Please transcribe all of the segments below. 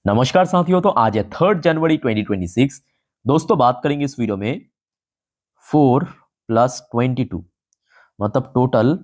नमस्कार साथियों। तो आज है 3 जनवरी 2026। दोस्तों बात करेंगे इस वीडियो में 4+22 मतलब टोटल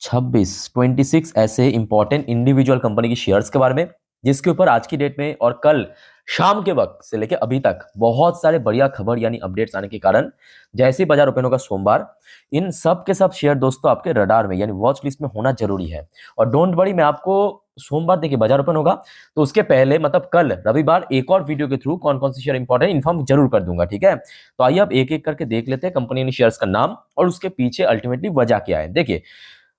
26 ऐसे इंपॉर्टेंट इंडिविजुअल कंपनी की शेयर्स के बारे में, जिसके ऊपर आज की डेट में और कल शाम के वक्त से लेकर अभी तक बहुत सारे बढ़िया खबर यानी अपडेट्स आने के कारण जैसे ही बाजार ओपन होगा सोमवार, इन सब के सब शेयर दोस्तों आपके रडार में यानी वॉच लिस्ट में होना जरूरी है। और डोंट वरी, मैं आपको सोमवार देखिए बाजार ओपन होगा तो उसके पहले मतलब कल रविवार एक और वीडियो के थ्रू कौन कौन सी शेयर इंपॉर्टेंट इन्फॉर्म जरूर कर दूंगा। ठीक है, तो आइए अब एक एक करके देख लेते हैं कंपनी शेयर्स का नाम और उसके पीछे अल्टीमेटली वजह क्या है। देखिए,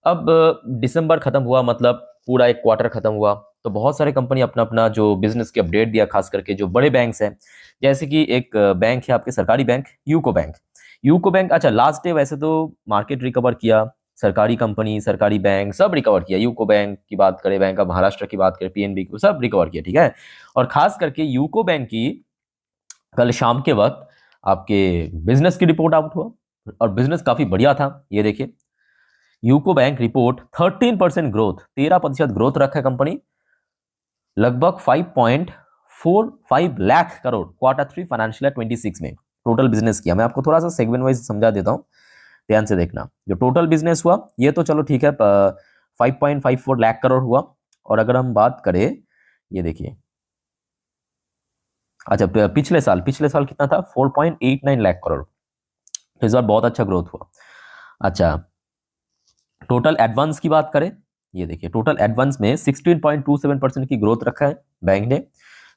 अब दिसंबर खत्म हुआ मतलब पूरा एक क्वार्टर खत्म हुआ, तो बहुत सारे कंपनी अपना अपना जो बिजनेस की अपडेट दिया, खास करके जो बड़े बैंक्स हैं। जैसे कि एक बैंक है आपके सरकारी bank UCO bank. UCO bank अच्छा लास्ट डे वैसे तो मार्केट रिकवर किया, सरकारी कंपनी सरकारी बैंक सब रिकवर किया। यूको बैंक की बात करें, बैंक ऑफ महाराष्ट्र की बात करें, पीएनबी की, सब रिकवर किया। ठीक है, और खास करके यूको बैंक की कल शाम के वक्त आपके बिजनेस की रिपोर्ट आउट हुआ और बिजनेस काफी बढ़िया था। ये देखिए, UCO bank report 13% growth, 13% growth रखा है कंपनी, लगभग 5.45 लाख करोड़ Q3 फाइनेंशियल 26 में टोटल बिजनेस किया। मैं आपको थोड़ा सा सेगमेंट वाइज समझा देता हूं, ध्यान से देखना। जो टोटल बिजनेस हुआ ये तो चलो ठीक है, 5.54 लाख करोड़ हुआ। और अगर हम बात करें, ये देखिए, अच्छा पिछले साल कितना था, 4.89 लाख करोड़। तो इस बार बहुत अच्छा ग्रोथ हुआ। अच्छा, टोटल एडवांस की बात करें, ये देखिए टोटल एडवांस में 16.27% की ग्रोथ रखा है बैंक ने,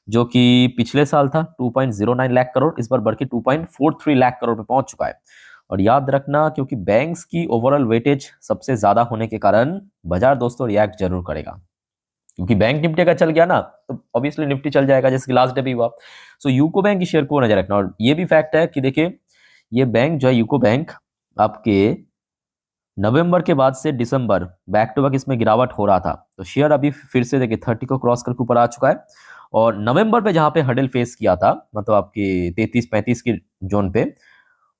जो कि पिछले साल था 2.09 लाख करोड़, इस बार बढ़ के 2.43 लाख करोड़ पे पहुंच चुका है। और याद रखना, क्योंकि बैंक्स की ओवरऑल वेटेज सबसे ज्यादा होने के कारण बाजार दोस्तों रिएक्ट जरूर करेगा। क्योंकि बैंक निफ्टी का चल गया ना, तो ऑब्वियसली निफ्टी चल जाएगा, जैसे कि लास्ट डे भी हुआ। सो यूको बैंक की शेयर को नजर रखना। और ये भी फैक्ट है कि देखिए, ये बैंक जो है यूको बैंक आपके नवंबर के बाद से दिसंबर बैक टू बैक इसमें गिरावट हो रहा था, तो शेयर अभी फिर से देखिए 30 को क्रॉस करके ऊपर आ चुका है। और नवंबर पे जहां पे हडल फेस किया था, मतलब आपकी 33-35 की जोन पे,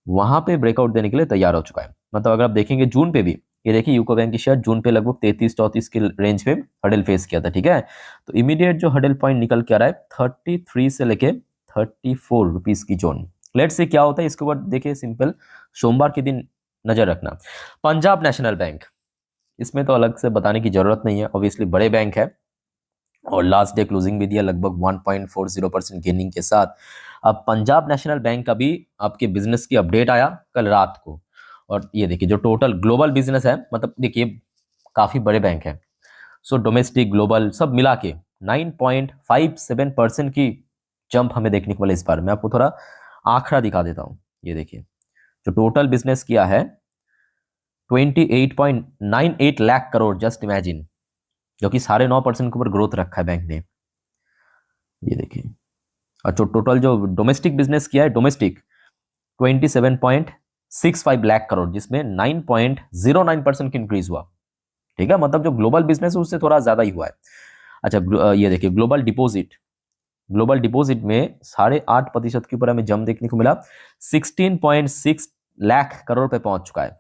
वहां पे ब्रेकआउट देने के लिए तैयार हो चुका है। मतलब अगर आप देखेंगे जून पे भी, ये देखिए यूको बैंक की शेयर जून पे लगभग 33-34 की रेंज पे हडल फेस किया था। ठीक है, तो इमीडिएट जो हडल पॉइंट निकल के आ रहा है 33 से लेके 34 रुपीज की जोन। लेट्स से क्या होता है इसके ऊपर देखिए, सिंपल सोमवार के दिन नजर रखना। पंजाब नेशनल बैंक, इसमें तो अलग से बताने की जरूरत नहीं है, ऑब्वियसली बड़े बैंक है और लास्ट डे क्लोजिंग भी दिया लगभग 1.40% गेनिंग के साथ। अब पंजाब नेशनल बैंक का भी आपके बिजनेस की अपडेट आया कल रात को। और ये देखिए, जो टोटल ग्लोबल बिजनेस है, मतलब देखिए काफी बड़े बैंक है, सो डोमेस्टिक ग्लोबल सब मिला के 9.57% की जंप हमें देखने को मिला इस बार। मैं आपको थोड़ा आंकड़ा दिखा देता हूँ। ये देखिए, जो टोटल बिजनेस किया है 28.98 लाख करोड़, जस्ट इमेजिन, जो कि 9.5% के ऊपर ग्रोथ रखा है बैंक ने। ये देखिए, और जो टोटल जो डोमेस्टिक बिजनेस किया है, डोमेस्टिक 27.65 लाख करोड़, जिसमें 9.09% की इंक्रीज हुआ। ठीक है, मतलब जो ग्लोबल बिजनेस है उससे थोड़ा ज्यादा ही हुआ है। अच्छा, ये देखिए ग्लोबल डिपॉजिट में 8.5% के ऊपर हमें जम देखने को मिला, 16.6 लाख करोड़ पे पहुंच चुका है।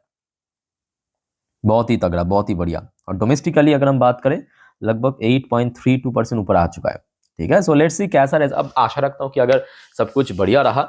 बहुत ही तगड़ा, बहुत ही बढ़िया। और डोमेस्टिकली अगर हम बात करें, लगभग 8.32% ऊपर आ चुका है। ठीक है, सो लेट्स सी कैसा रहे। अब आशा रखता हूं कि अगर सब कुछ बढ़िया रहा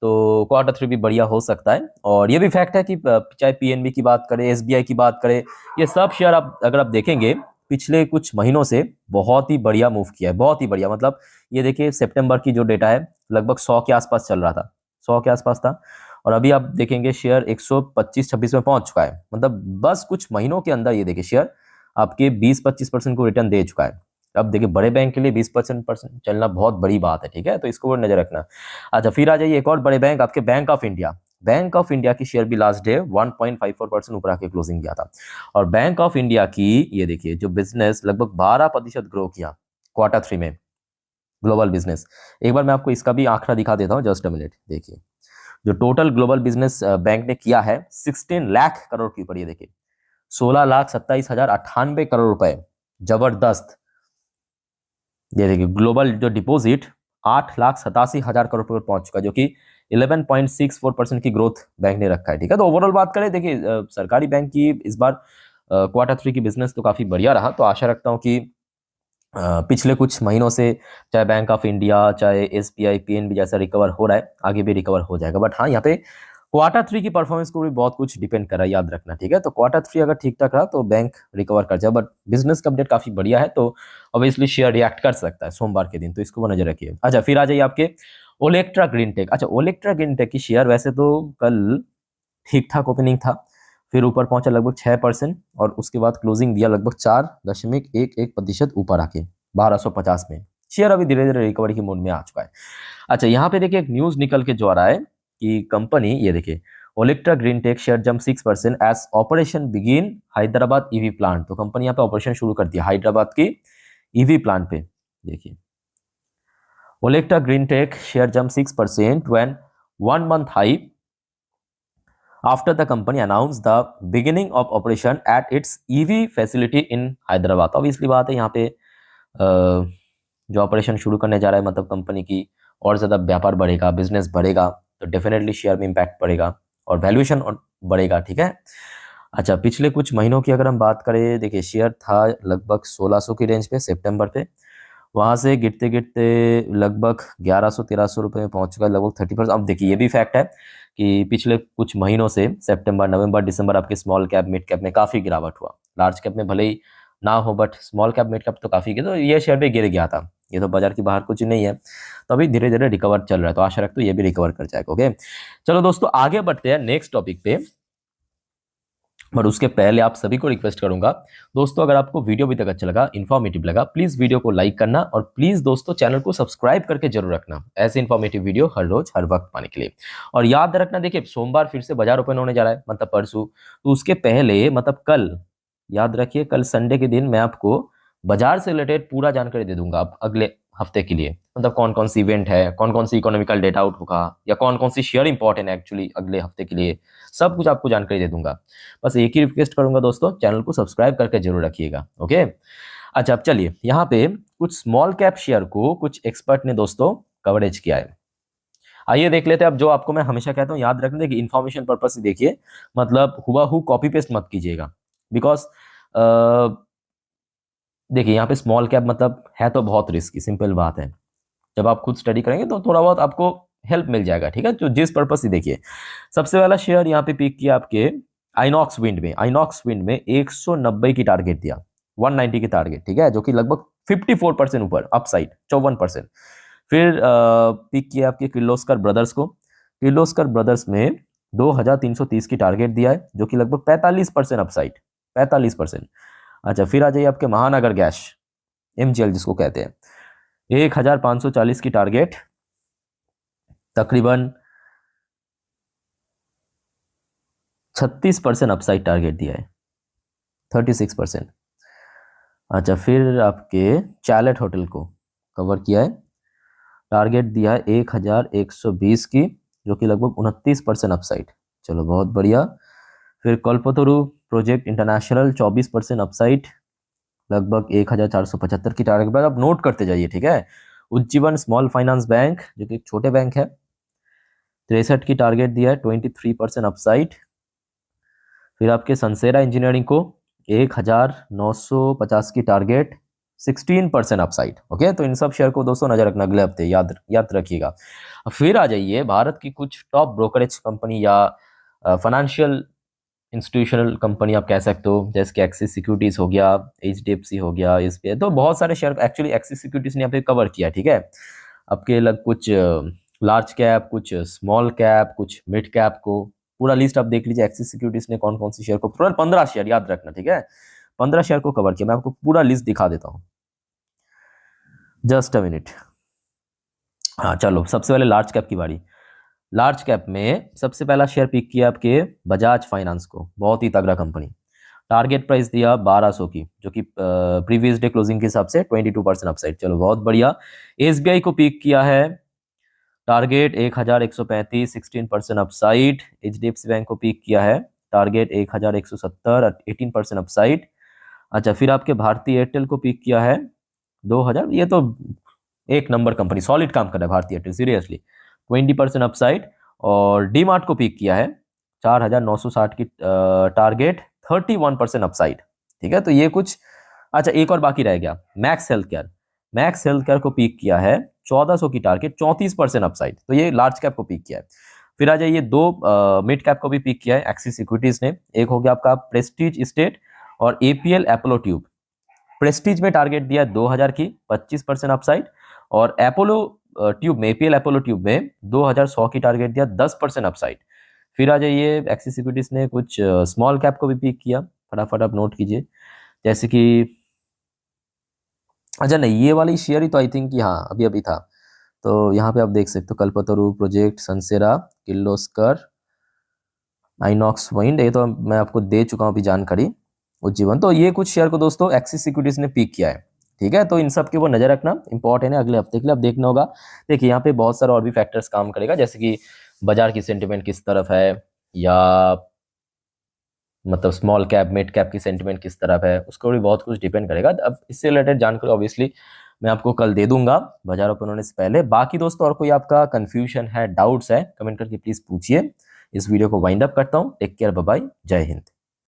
तो Q3 भी बढ़िया हो सकता है। और ये भी फैक्ट है कि चाहे पीएनबी की बात करें, एसबीआई की बात करें, ये सब शेयर आप अगर आप देखेंगे पिछले कुछ महीनों से बहुत ही बढ़िया मूव किया है, बहुत ही बढ़िया। मतलब ये देखिए, सितंबर की जो डेटा है लगभग 100 के आसपास चल रहा था, 100 के आसपास था, और अभी आप देखेंगे शेयर 125-26 में पहुंच चुका है। मतलब बस कुछ महीनों के अंदर ये देखिए शेयर आपके 20-25% को रिटर्न दे चुका है। अब देखिए, बड़े बैंक के लिए 20% चलना बहुत बड़ी बात है। ठीक है, तो इसको नजर रखना। अच्छा, फिर आ जाइए एक और बड़े बैंक, आपके bank of India. Bank of India की शेयर भी लास्ट डे 1.54% ऊपर आके क्लोजिंग किया था। और बैंक ऑफ इंडिया की ये देखिए, जो बिजनेस लगभग 12% ग्रो किया Q3 में, ग्लोबल बिजनेस। एक बार मैं आपको इसका भी आंकड़ा दिखा देता हूँ, जस्ट अ मिनट। देखिए, जो टोटल ग्लोबल बिजनेस बैंक ने किया है 16 लाख करोड़ के ऊपर, ये देखिए 16,27,098 करोड़ रुपए, जबरदस्त। ये देखिए, ग्लोबल जो डिपॉजिट 8,87,000 करोड़ पर पहुंच चुका है, जो कि 11.64% की ग्रोथ बैंक ने रखा है। ठीक है, तो ओवरऑल बात करें, देखिए सरकारी बैंक की इस बार Q3 की बिजनेस तो काफी बढ़िया रहा, तो आशा रखता हूं कि पिछले कुछ महीनों से चाहे बैंक ऑफ इंडिया, चाहे एसबीआई, पीएनबी जैसा रिकवर हो रहा है, आगे भी रिकवर हो जाएगा। बट हाँ, यहाँ पे क्वार्टर 3 की परफॉर्मेंस को भी बहुत कुछ डिपेंड कर रहा है, याद रखना, ठीक है। तो क्वार्टर 3 अगर ठीक ठाक रहा तो बैंक रिकवर कर जाए, बट बिजनेस का अपडेट काफी बढ़िया है, तो ऑब्वियसली शेयर रिएक्ट कर सकता है सोमवार के दिन, तो इसको नजर रखिए। अच्छा, फिर आ जाइए आपके ओलेक्ट्रा ग्रीन टेक। अच्छा, ओलेक्ट्रा ग्रीन टेक की शेयर वैसे तो कल ठीक ठाक ओपनिंग था, फिर ऊपर पहुंचा लगभग 6%, और उसके बाद क्लोजिंग दिया लगभग 4.11% ऊपर आके 1250 में। शेयर अभी धीरे धीरे रिकवरी की मोड में आ चुका है। अच्छा, यहाँ पे देखिए एक न्यूज निकल के जो आ रहा है कि कंपनी, ये देखिए, Olectra Green Tech share jump 6% as operation begin Hyderabad EV plant. तो कंपनी यहाँ पे ऑपरेशन शुरू कर दिया हैदराबाद की ईवी प्लांट पे। देखिए, Olectra Green Tech share jump 6% when 1 month high after the company announced the beginning of operation at its EV facility in Hyderabad। Obviously बात है, यहाँ पे जो ऑपरेशन शुरू करने जा रहा है, मतलब कंपनी की और ज़्यादा व्यापार बढ़ेगा, बिजनेस बढ़ेगा, तो डेफिनेटली शेयर में इम्पैक्ट पड़ेगा और वैल्यूएशन और बढ़ेगा, ठीक है। अच्छा, पिछले कुछ महीनों की अगर हम बात करें, देखिए शेयर था लगभग 1600 की रेंज पे सितंबर पे, वहाँ से गिरते गिरते लगभग 1100-1300 रुपये में पहुंच चुका है, लगभग 30%। अब देखिए, ये भी फैक्ट है कि पिछले कुछ महीनों से सितंबर, नवंबर, दिसंबर आपके स्मॉल कैप, मिड कैप में काफ़ी गिरावट हुआ। लार्ज कैप में भले ही ना हो, but small cap, mid cap तो काफ़ी गिरा, तो ये शेयर भी गिर गया था। ये तो बाजार की बाहर कुछ नहीं है, तो अभी धीरे धीरे रिकवर चल रहा है, तो आशा रखते हो ये भी रिकवर कर जाएगा। ओके, चलो दोस्तों आगे बढ़ते हैं नेक्स्ट टॉपिक पे। बट उसके पहले आप सभी को रिक्वेस्ट करूंगा दोस्तों, अगर आपको वीडियो अभी तक अच्छा लगा, इन्फॉर्मेटिव लगा, प्लीज वीडियो को लाइक करना, और प्लीज दोस्तों चैनल को सब्सक्राइब करके जरूर रखना, ऐसे इन्फॉर्मेटिव वीडियो हर रोज हर वक्त पाने के लिए। और याद रखना, देखिए सोमवार फिर से बाजार ओपन होने जा रहा है, मतलब परसों, तो उसके पहले मतलब कल, याद रखिए कल संडे के दिन मैं आपको बाजार से रिलेटेड पूरा जानकारी दे दूंगा अब अगले हफ्ते के लिए, मतलब कौन कौन सी इवेंट है, कौन कौन सी इकोनॉमिकल डेटा आउट होगा, या कौन कौन सी शेयर इंपॉर्टेंट है एक्चुअली अगले हफ्ते के लिए, सब कुछ आपको जानकारी दे दूंगा। बस एक ही रिक्वेस्ट करूंगा दोस्तों, चैनल को सब्सक्राइब करके जरूर रखिएगा। ओके, अच्छा अब चलिए, यहाँ पे कुछ स्मॉल कैप शेयर को कुछ एक्सपर्ट ने दोस्तों कवरेज किया है, आइए देख लेते हैं। अब जो आपको मैं हमेशा कहता हूँ, याद रखना, देखिए इन्फॉर्मेशन पर्पज से देखिए, मतलब हुबहू कॉपी पेस्ट मत कीजिएगा, बिकॉज देखिए यहाँ पे स्मॉल कैप मतलब है तो बहुत रिस्की, सिंपल बात है। जब आप खुद स्टडी करेंगे तो थोड़ा बहुत आपको हेल्प मिल जाएगा, ठीक है, तो जिस पर्पज से देखिए। सबसे पहला शेयर यहाँ पे पिक किया आपके आइनॉक्स विंड में, आइनॉक्स विंड में 190 की टारगेट दिया, 190 की टारगेट, ठीक है, जो कि लगभग 54% ऊपर, अपसाइड 54%। फिर पिक किया आपके किर्लोस्कर ब्रदर्स को, किर्लोस्कर ब्रदर्स में 2330 की टारगेट दिया है, जो कि लगभग 45% अपसाइड, 45%। अच्छा, फिर आ जाइए आपके महानगर गैस, एमजीएल जिसको कहते हैं, 1540 की टारगेट, तकरीबन 36% अपसाइड टारगेट दिया है, 36%। अच्छा, फिर आपके चैलेट होटल को कवर किया है, टारगेट दिया है 1120 की, जो कि लगभग 29% अपसाइड, चलो बहुत बढ़िया। फिर कल्पतरु प्रोजेक्ट इंटरनेशनल 24% अपसाइड, लगभग 1475 की टारगेट पर, आप नोट करते जाइए, ठीक है। उज्जीवन स्मॉल फाइनेंस बैंक, जो कि एक छोटे बैंक है, 63 की टारगेट दिया है, 23% अपसाइड। फिर आपके संसेरा इंजीनियरिंग को 1950 की टारगेट, 16% अपसाइड। ओके, तो इन सब शेयर को दोस्तों नजर रखना, अगले हफ्ते याद याद रखिएगा। फिर आ जाइए भारत की कुछ टॉप ब्रोकरेज कंपनी या फाइनेंशियल इंस्टीट्यूशनल कंपनी आप कह सकते हो, जैसे कि एक्सिस सिक्योरिटीज हो गया, एचडीएफसी हो गया, एसबीआई, तो बहुत सारे शेयर एक्चुअली एक्सिस सिक्योरिटीज ने यहाँ पे कवर किया, ठीक है। आपके लग कुछ लार्ज कैप, कुछ स्मॉल कैप, कुछ मिड कैप को, पूरा लिस्ट आप देख लीजिए एक्सिस सिक्योरिटीज ने कौन कौन सी शेयर को, पूरा 15 शेयर, याद रखना, ठीक है, 15 शेयर को कवर किया। मैं आपको पूरा लिस्ट दिखा देता हूँ, जस्ट अ मिनट। हाँ चलो, सबसे पहले लार्ज कैप की बारी। लार्ज कैप में सबसे पहला शेयर पिक किया आपके बजाज फाइनेंस को, बहुत ही तगड़ा कंपनी, टारगेट प्राइस दिया 1200 की, जो कि प्रीवियस डे क्लोजिंग के हिसाब से 22% अपसाइड, चलो बहुत बढ़िया। एसबीआई को पिक किया है, टारगेट 1135, 16% अपसाइड। एचडीएफसी बैंक को पिक किया है, टारगेट 1170, 18% अपसाइड। अच्छा, फिर आपके भारतीय एयरटेल को पिक किया है 2000, ये तो एक नंबर कंपनी, सॉलिड काम कर रहा है भारतीय एयरटेल, सीरियसली, 20% अपसाइड। और डी मार्ट को पिक किया है 4960 की टारगेट, 31% अपसाइड, ठीक है। तो ये कुछ अच्छा एक और बाकी रह गया, max health care. Max health care को पीक किया है 1400 की टारगेट, 34% अपसाइड, तो ये लार्ज कैप को पीक किया है। फिर आ जाइए दो मिड कैप को भी पीक किया है एक्सिस इक्विटीज ने। एक हो गया आपका प्रेस्टीज स्टेट और एपीएल अपोलो ट्यूब। प्रेस्टीज में टारगेट दिया 2000 की, 25% अपसाइड, और अपोलो ट्यूब में, एपीएल अपोलो ट्यूब में 2100 की टारगेट दिया, 10% अपसाइड। फिर आ जाइए एक्सिस इक्विटीज ने कुछ स्मॉल कैप को भी पीक किया, फटाफट आप नोट कीजिए, जैसे कि अच्छा नहीं ये वाली शेयर ही तो आई थिंक कि हाँ अभी अभी था, तो यहाँ पे आप देख सकते हो कल्पतरु प्रोजेक्ट, सनसेरा, किर्लोस्कर, आइनॉक्स वाइंड, ये तो मैं आपको दे चुका हूँ अभी जानकारी, उज्जीवन। तो ये कुछ शेयर को दोस्तों एक्सिस इक्विटीज ने पीक किया है, ठीक है। तो इन सब के वो नजर रखना इंपॉर्टेंट है, अगले हफ्ते के लिए अब देखना होगा। देखिए यहाँ पे बहुत सारे और भी फैक्टर्स काम करेगा, जैसे कि बाजार की सेंटिमेंट किस तरफ है, या मतलब स्मॉल कैप मिड कैप की सेंटिमेंट किस तरफ है, उसको भी बहुत कुछ डिपेंड करेगा। अब इससे रिलेटेड जानकारी ऑब्वियसली मैं आपको कल दे दूंगा बाजार ओपन होने से पहले। बाकी दोस्तों और कोई आपका कंफ्यूजन है, डाउट्स है, कमेंट करके प्लीज पूछिए। इस वीडियो को वाइंड अप करता हूँ। टेक केयर, बाय बाय, जय हिंद।